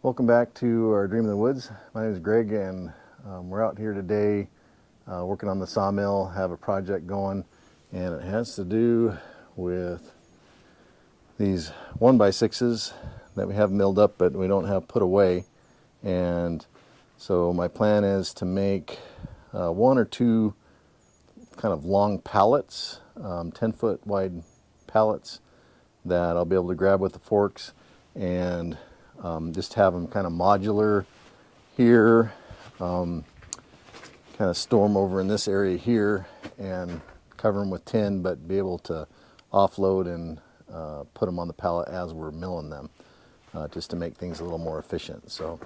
Welcome back to our Dream in the Woods. My name is Greg, and we're out here today working on the sawmill, have a project going, and it has to do with these 1x6s that we have milled up but we don't have put away. And so my plan is to make one or two kind of long pallets, 10-foot wide pallets that I'll be able to grab with the forks and just have them kind of modular here, kind of store them over in this area here and cover them with tin, but be able to offload and put them on the pallet as we're milling them, just to make things a little more efficient. So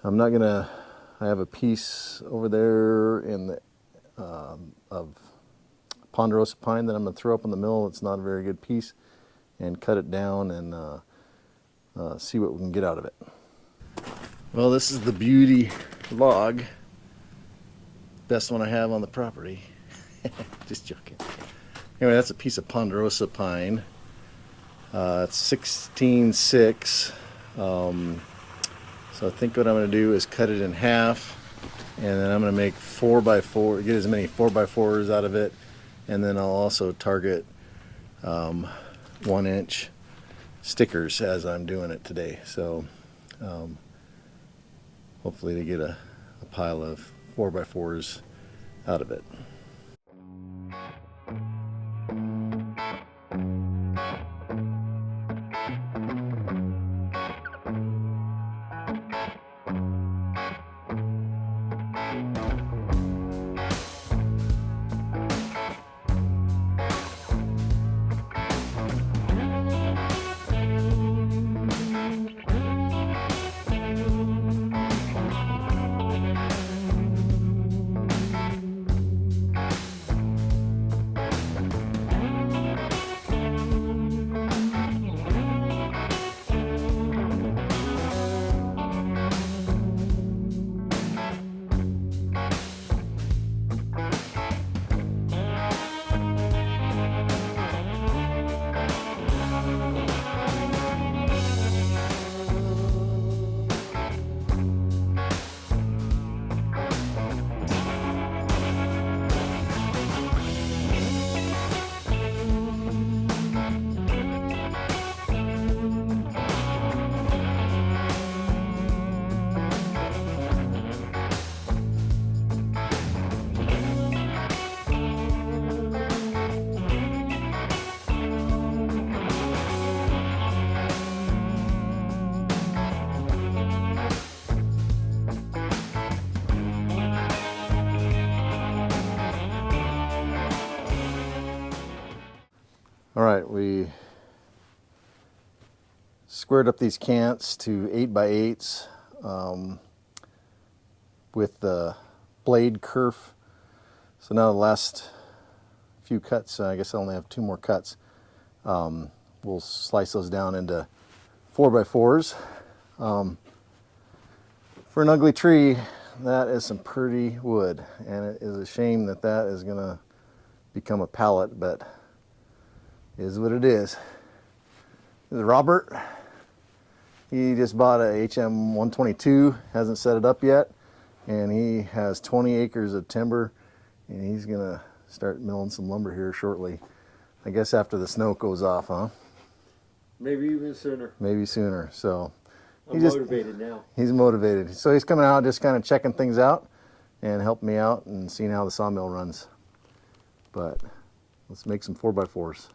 I'm not gonna, I have a piece over there in the of ponderosa pine that I'm gonna throw up in the mill. It's not a very good piece, and cut it down and see what we can get out of it. Well, this is the beauty log, best one I have on the property. Just joking. Anyway, that's a piece of ponderosa pine. It's 16/6. So I think what I'm going to do is cut it in half, and then I'm going to make 4x4, get as many 4x4s out of it, and then I'll also target 1-inch stickers as I'm doing it today. So hopefully to get a pile of 4x4s out of it. All right, we squared up these cants to 8x8s with the blade kerf. So now the last few cuts, I guess I only have 2 more cuts. We'll slice those down into 4x4s. For an ugly tree, that is some pretty wood, and it is a shame that that is gonna become a pallet, but is what it is. This is Robert. He just bought a HM130, hasn't set it up yet, and he has 20 acres of timber, and he's gonna start milling some lumber here shortly. I guess after the snow goes off, huh? Maybe even sooner. Maybe sooner. So I'm motivated now. He's motivated. So he's coming out just kind of checking things out and helping me out and seeing how the sawmill runs. But let's make some 4x4s.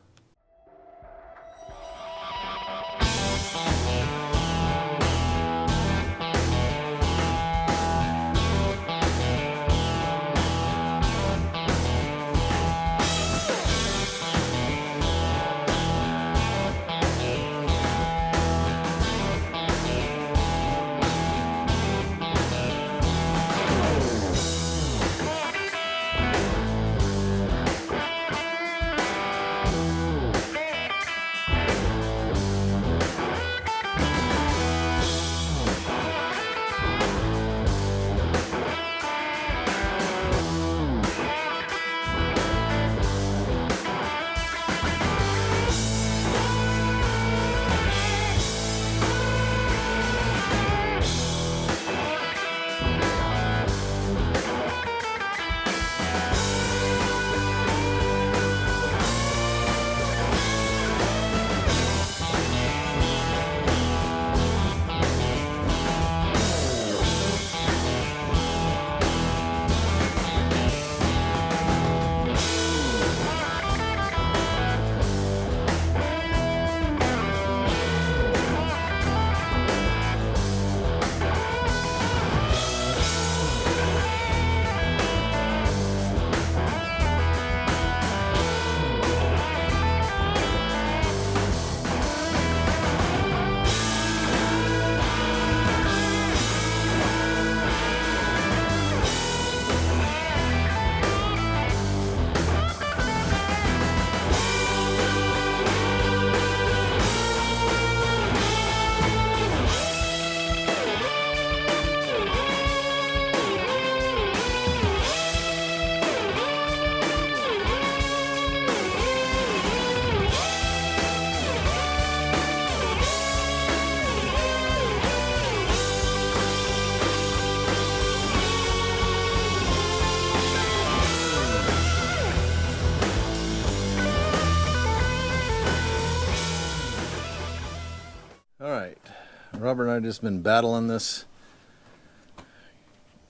Robert and I just been battling this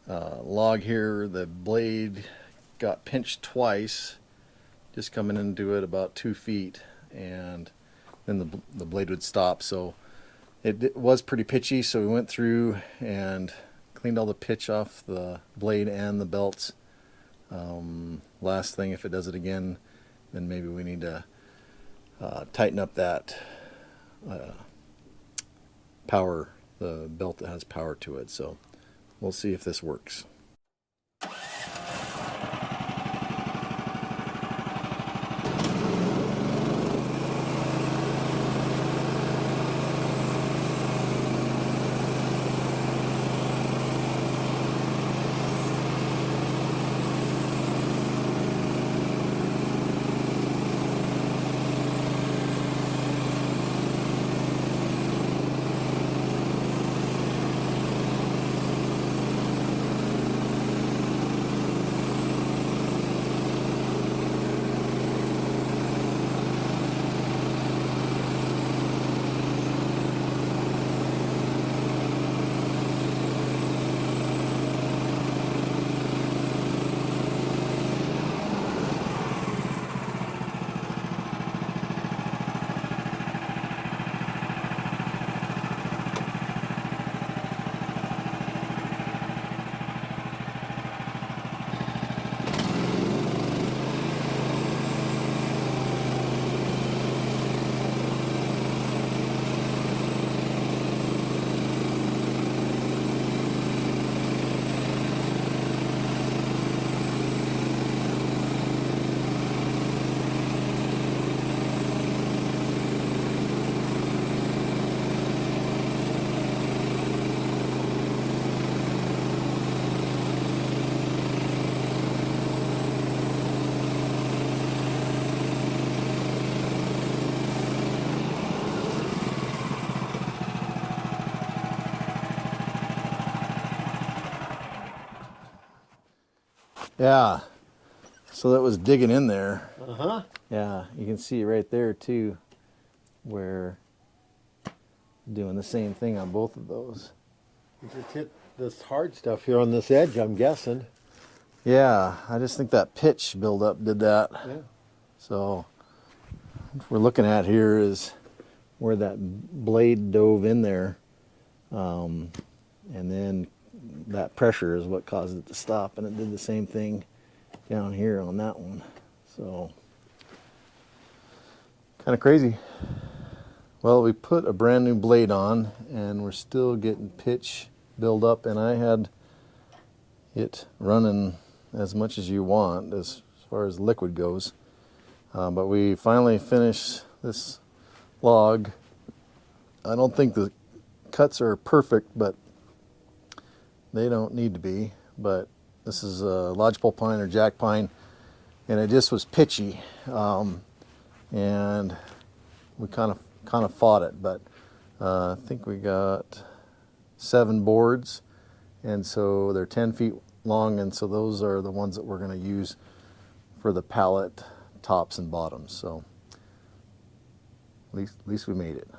log here. The blade got pinched twice, just coming into it about 2 feet, and then the blade would stop. So it was pretty pitchy, so we went through and cleaned all the pitch off the blade and the belts. Last thing, if it does it again, then maybe we need to tighten up that power, the belt that has power to it. So we'll see if this works. Yeah, so that was digging in there. Uh-huh. Yeah, you can see right there too, where doing the same thing on both of those. You just hit this hard stuff here on this edge, I'm guessing. Yeah, I just think that pitch buildup did that. Yeah. So what we're looking at here is where that blade dove in there, and then that pressure is what caused it to stop, and it did the same thing down here on that one. So kind of crazy. Well, we put a brand new blade on and we're still getting pitch build up, and I had it running as much as you want as far as liquid goes, but we finally finished this log. I don't think the cuts are perfect, but they don't need to be. But this is a lodgepole pine or jack pine, and it just was pitchy, and we kind of fought it. But I think we got 7 boards, and so they're 10 feet long, and so those are the ones that we're going to use for the pallet tops and bottoms. So at least we made it.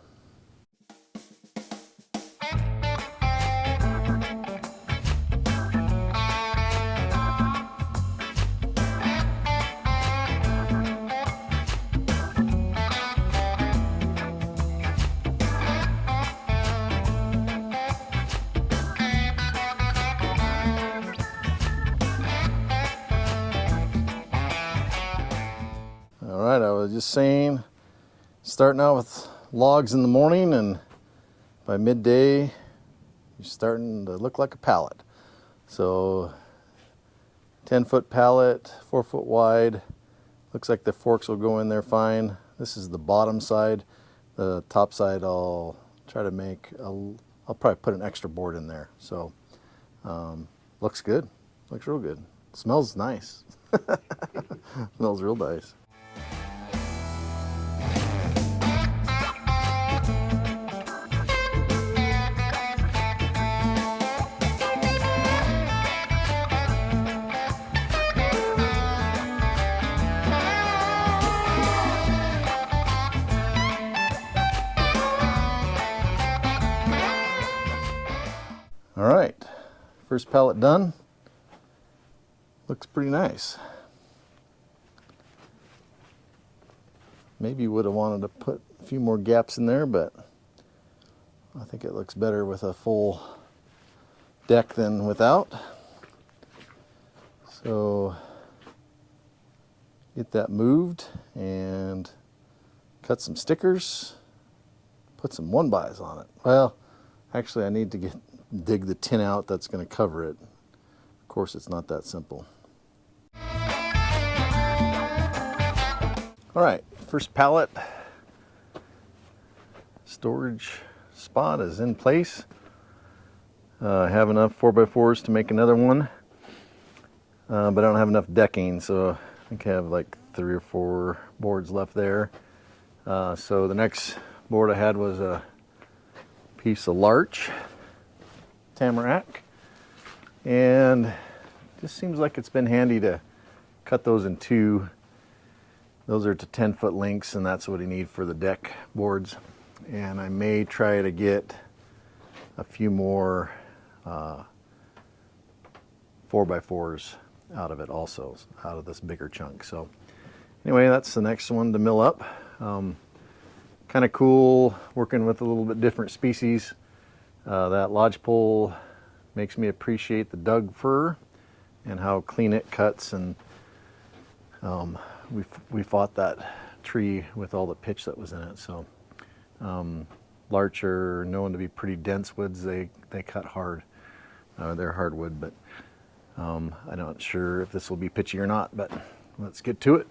All right, I was just saying, starting out with logs in the morning, and by midday, you're starting to look like a pallet. So 10-foot pallet, 4-foot wide. Looks like the forks will go in there fine. This is the bottom side. The top side I'll try to make, I'll probably put an extra board in there. So looks good, looks real good. Smells nice. Smells real nice. All right, first pallet done. Looks pretty nice. Maybe would have wanted to put a few more gaps in there, but I think it looks better with a full deck than without. So get that moved and cut some stickers, put some 1x on it. Well, actually I need to dig the tin out that's going to cover it. Of course, it's not that simple. All right, first pallet storage spot is in place. I have enough 4x4s to make another one, but I don't have enough decking, so I think I have like 3 or 4 boards left there. So the next board I had was a piece of larch tamarack, and it just seems like it's been handy to cut those in two. Those are to 10-foot lengths, and that's what you need for the deck boards. And I may try to get a few more 4x4s out of it also, out of this bigger chunk. So anyway, that's the next one to mill up. Kind of cool working with a little bit different species. That lodgepole makes me appreciate the Doug fir and how clean it cuts, and we fought that tree with all the pitch that was in it. So larch are known to be pretty dense woods. They cut hard. They're hardwood, but I'm not sure if this will be pitchy or not, but let's get to it.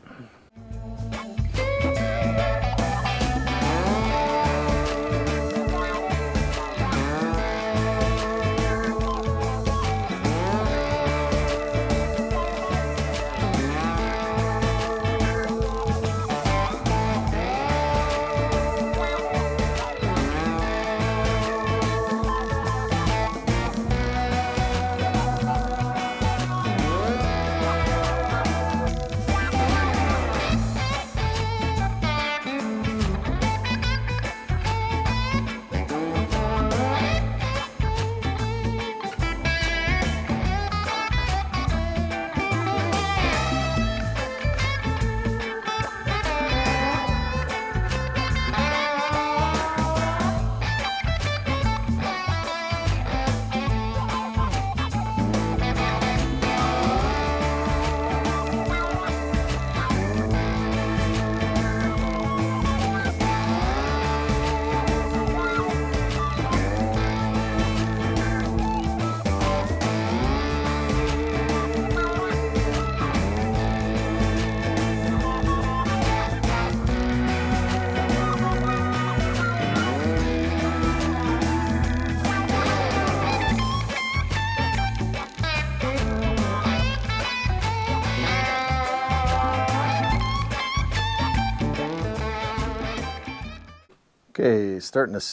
Okay, starting to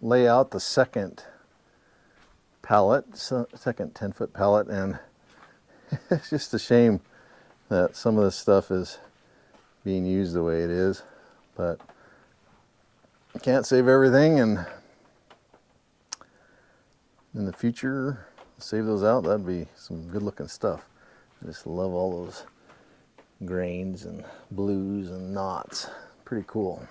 lay out the second pallet, second 10-foot pallet, and it's just a shame that some of this stuff is being used the way it is, but can't save everything, and in the future, save those out. That'd be some good looking stuff. I just love all those grains and blues and knots. Pretty cool.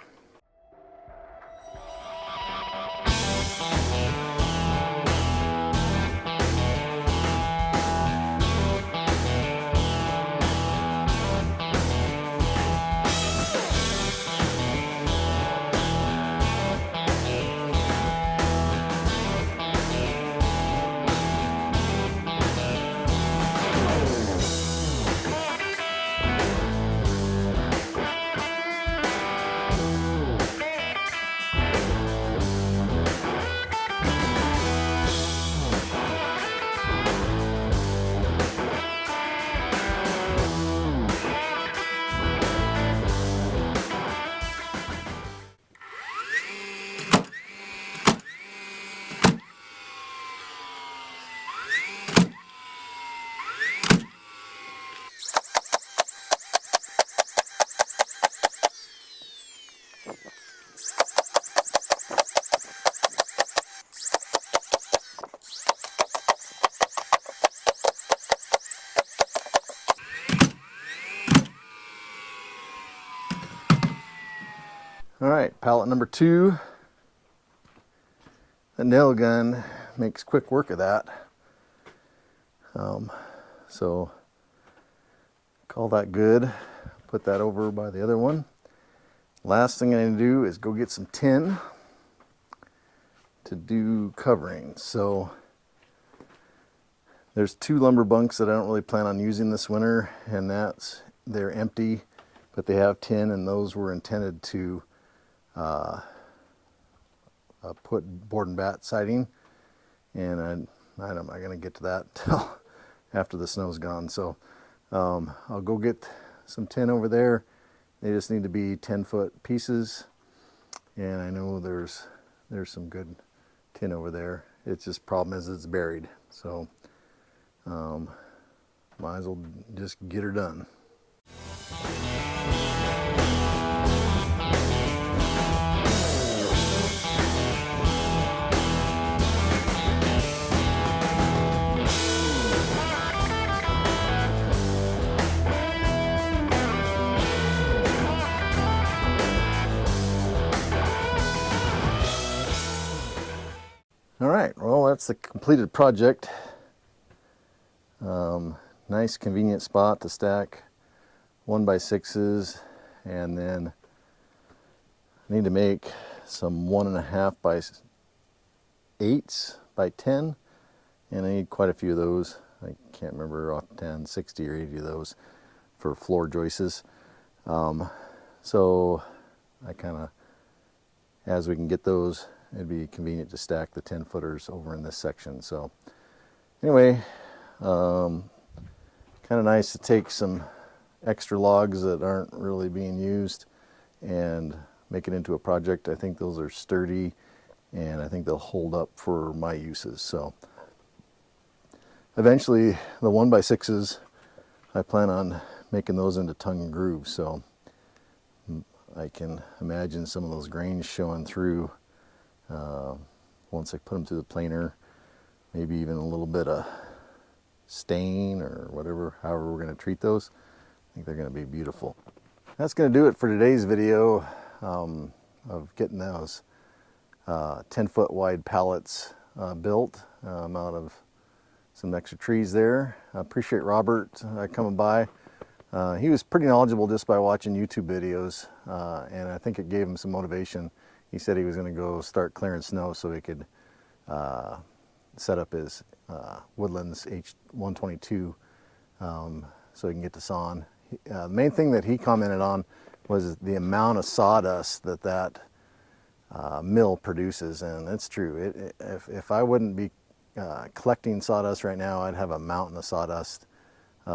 All right, pallet number 2. The nail gun makes quick work of that. So call that good. Put that over by the other one. Last thing I need to do is go get some tin to do covering. So there's 2 lumber bunks that I don't really plan on using this winter, and they're empty, but they have tin, and those were intended to put board and bat siding, and I'm not going to get to that till after the snow's gone. So I'll go get some tin over there. They just need to be 10-foot pieces, and I know there's some good tin over there. It's just problem is it's buried, so might as well just get her done. All right, well, that's the completed project. Nice convenient spot to stack 1x6s, and then I need to make some 1.5 by 8s by 10, and I need quite a few of those. I can't remember off 10, 60 or 80 of those for floor joists. So I kind of, as we can get those, it'd be convenient to stack the 10-footers over in this section. So anyway, kind of nice to take some extra logs that aren't really being used and make it into a project. I think those are sturdy, and I think they'll hold up for my uses. So eventually the 1x6s, I plan on making those into tongue and groove, so I can imagine some of those grains showing through once I put them through the planer. Maybe even a little bit of stain or whatever, however we're going to treat those. I think they're going to be beautiful. That's going to do it for today's video of getting those 10-foot wide pallets built out of some extra trees there. I appreciate Robert coming by. He was pretty knowledgeable just by watching YouTube videos, and I think it gave him some motivation. He said he was going to go start clearing snow so he could set up his Woodlands HM130 so he can get to sawing. The main thing that he commented on was the amount of sawdust that mill produces, and it's true. If I wouldn't be collecting sawdust right now, I'd have a mountain of sawdust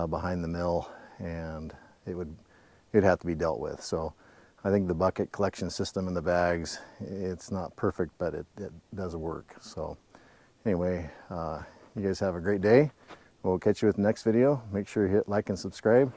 behind the mill, and it'd have to be dealt with. So I think the bucket collection system in the bags, it's not perfect, but it does work. So anyway, you guys have a great day. We'll catch you with the next video. Make sure you hit like and subscribe.